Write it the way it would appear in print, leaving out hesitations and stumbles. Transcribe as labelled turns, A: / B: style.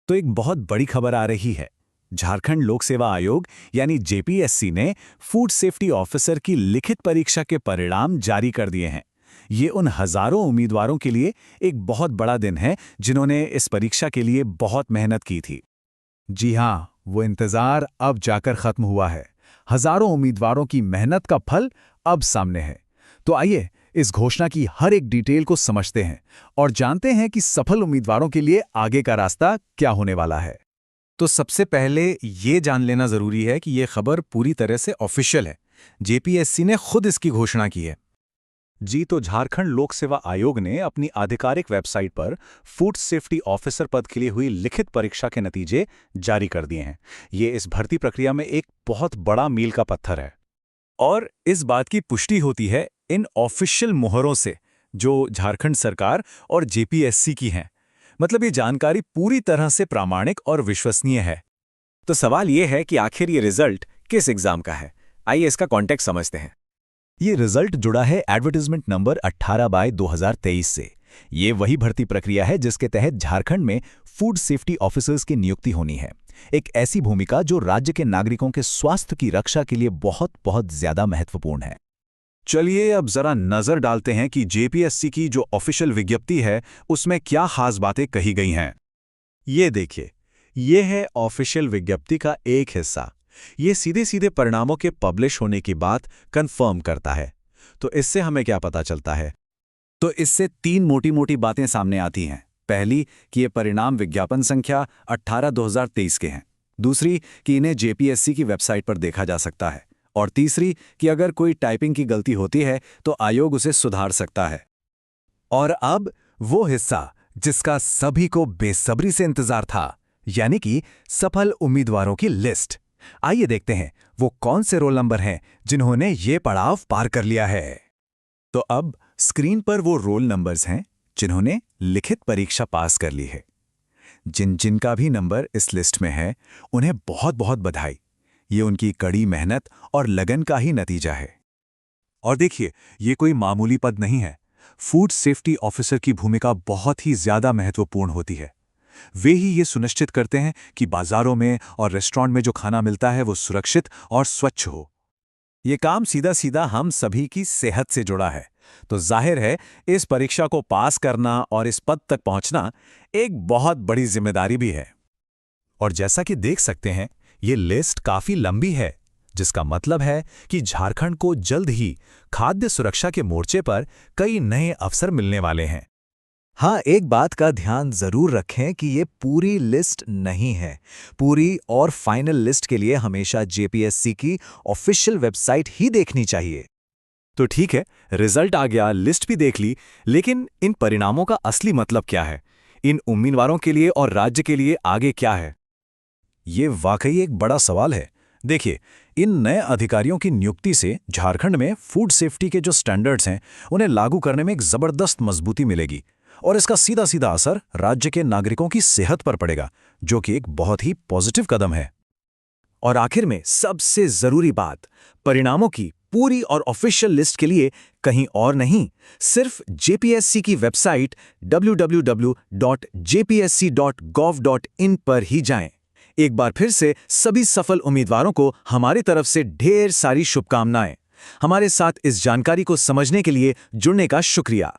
A: तो एक बहुत बड़ी खबर आ रही है। झारखंड लोक सेवा आयोग यानी जेपीएससी ने फूड सेफ्टी ऑफिसर की लिखित परीक्षा के परिणाम जारी कर दिए हैं। ये उन हजारों उम्मीदवारों के लिए एक बहुत बड़ा दिन है जिन्होंने इस परीक्षा के लिए बहुत मेहनत की थी।
B: जी हाँ, वो इंतजार अब जाकर खत्म हुआ है। हजारों उम्मीदवारों की मेहनत का फल अब सामने है। तो आइए इस घोषणा की हर एक डिटेल को समझते हैं और जानते हैं कि सफल उम्मीदवारों के लिए आगे का रास्ता क्या होने वाला है।
C: तो सबसे पहले ये जान लेना जरूरी है कि ये खबर पूरी तरह से ऑफिशियल है। जेपीएससी ने खुद इसकी घोषणा की है।
A: जी, तो झारखंड लोक सेवा आयोग ने अपनी आधिकारिक वेबसाइट पर फूड सेफ्टी ऑफिसर पद के लिए हुई लिखित परीक्षा के नतीजे जारी कर दिए हैं। ये इस भर्ती प्रक्रिया में एक बहुत बड़ा मील का पत्थर है। और इस बात की पुष्टि होती है इन ऑफिशियल मुहरों से, जो झारखंड सरकार और जेपीएससी की हैं। मतलब ये जानकारी पूरी तरह से प्रामाणिक और विश्वसनीय है।
D: तो सवाल ये है कि आखिर ये रिजल्ट किस एग्जाम का है। आइए इसका कॉन्टेक्स्ट समझते हैं।
A: ये रिजल्ट जुड़ा है एडवर्टाइजमेंट नंबर 18/2023 से। ये वही भर्ती प्रक्रिया है जिसके तहत झारखंड में फूड सेफ्टी ऑफिसर्स की नियुक्ति होनी है। एक ऐसी भूमिका जो राज्य के नागरिकों के स्वास्थ्य की रक्षा के लिए बहुत बहुत ज्यादा महत्वपूर्ण है। चलिए अब जरा नजर डालते हैं कि जेपीएससी की जो ऑफिशियल विज्ञप्ति है उसमें क्या खास बातें कही गई हैं। ये देखिए, ये है ऑफिशियल विज्ञप्ति का एक हिस्सा। ये सीधे सीधे परिणामों के पब्लिश होने की बात कंफर्म करता है। तो इससे हमें क्या पता चलता है? तो इससे तीन मोटी मोटी बातें सामने आती हैं। पहली कि ये परिणाम विज्ञापन संख्या 18/2023 के हैं। दूसरी कि इन्हें जेपीएससी की वेबसाइट पर देखा जा सकता है। और तीसरी कि अगर कोई टाइपिंग की गलती होती है तो आयोग उसे सुधार सकता है। और अब वो हिस्सा जिसका सभी को बेसब्री से इंतजार था, यानी कि सफल उम्मीदवारों की लिस्ट। आइए देखते हैं वो कौन से रोल नंबर हैं जिन्होंने ये पड़ाव पार कर लिया है। तो अब स्क्रीन पर वो रोल नंबर्स हैं जिन्होंने लिखित परीक्षा पास कर ली है। जिनका भी नंबर इस लिस्ट में है उन्हें बहुत बहुत बधाई। ये उनकी कड़ी मेहनत और लगन का ही नतीजा है। और देखिए, ये कोई मामूली पद नहीं है। फूड सेफ्टी ऑफिसर की भूमिका बहुत ही ज्यादा महत्वपूर्ण होती है। वे ही ये सुनिश्चित करते हैं कि बाजारों में और रेस्टोरेंट में जो खाना मिलता है वो सुरक्षित और स्वच्छ हो। ये काम सीधा सीधा हम सभी की सेहत से जुड़ा है। तो जाहिर है इस परीक्षा को पास करना और इस पद तक पहुंचना एक बहुत बड़ी जिम्मेदारी भी है। और जैसा कि देख सकते हैं, ये लिस्ट काफी लंबी है, जिसका मतलब है कि झारखंड को जल्द ही खाद्य सुरक्षा के मोर्चे पर कई नए अवसर मिलने वाले हैं। हाँ, एक बात का ध्यान जरूर रखें कि ये पूरी लिस्ट नहीं है। पूरी और फाइनल लिस्ट के लिए हमेशा जेपीएससी की ऑफिशियल वेबसाइट ही देखनी चाहिए। तो ठीक है, रिजल्ट आ गया, लिस्ट भी देख ली, लेकिन इन परिणामों का असली मतलब क्या है? इन उम्मीदवारों के लिए और राज्य के लिए आगे क्या है? ये वाकई एक बड़ा सवाल है। देखिए, इन नए अधिकारियों की नियुक्ति से झारखंड में फूड सेफ्टी के जो स्टैंडर्ड्स हैं उन्हें लागू करने में एक जबरदस्त मजबूती मिलेगी। और इसका सीधा सीधा असर राज्य के नागरिकों की सेहत पर पड़ेगा, जो कि एक बहुत ही पॉजिटिव कदम है। और आखिर में सबसे जरूरी बात, परिणामों की पूरी और ऑफिशियल लिस्ट के लिए कहीं और नहीं, सिर्फ जेपीएससी की वेबसाइट www.jpsc.gov.in पर ही जाएं। एक बार फिर से सभी सफल उम्मीदवारों को हमारी तरफ से ढेर सारी शुभकामनाएं। हमारे साथ इस जानकारी को समझने के लिए जुड़ने का शुक्रिया।